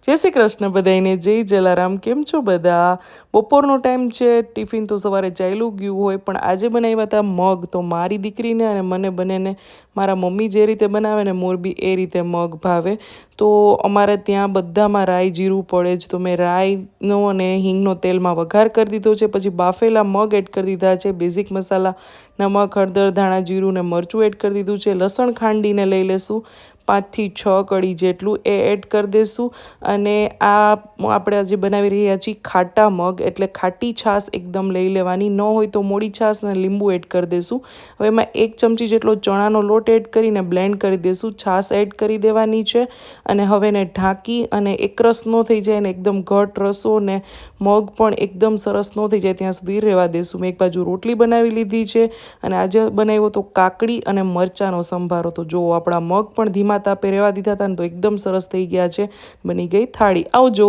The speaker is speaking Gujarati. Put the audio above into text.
જય શ્રી કૃષ્ણ બધાને, જય જલારામ. કેમ છો બધા? બપોરનો ટાઈમ છે, ટિફિન તો સવારે ચાલ્યું ગયું હોય, પણ આજે બનાવ્યા હતા મગ. તો મારી દીકરીને અને મને બંનેને મારા મમ્મી જે રીતે બનાવે ને મોરબી એ રીતે મગ ભાવે. તો અમારે ત્યાં બધામાં રાઈ જીરું પડે જ, તો મેં રાઈનો અને હિંગનો તેલમાં વઘાર કરી દીધો છે. પછી બાફેલા મગ એડ કરી દીધા છે. બેઝિક મસાલા નમક, હળદર, ધાણા જીરું ને મરચું એડ કરી દીધું છે. લસણ ખાંડીને લઈ લેશું, 5 થી 6 કળી જેટલું એ એડ કરી દઈશું. અને આ આપણે આજે બનાવી રહ્યા છીએ ખાટા મગ, એટલે ખાટી છાશ એકદમ લઈ લેવાની. ન હોય તો મોડી છાશ ને લીંબુ એડ કરી દઈશું. હવે એમાં 1 ચમચી જેટલો ચણાનો લોટ એડ કરીને બ્લેન્ડ કરી દઈશું. છાશ એડ કરી દેવાની છે અને હવે એને ઢાંકી અને એકરસ ન થઈ જાય ને એકદમ ઘટ રસો ને મગ પણ એકદમ સરસ ન થઈ જાય ત્યાં સુધી રહેવા દઈશું. મેં એક બાજુ રોટલી બનાવી લીધી છે અને આજે બનાવ્યો તો કાકડી અને મરચાંનો સંભારો. તો જો આપણા મગ પણ ધીમા તાપે રહેવા દીધા હતા ને તો એકદમ સરસ થઈ ગયા છે. બની ગઈ થાળી. આવજો.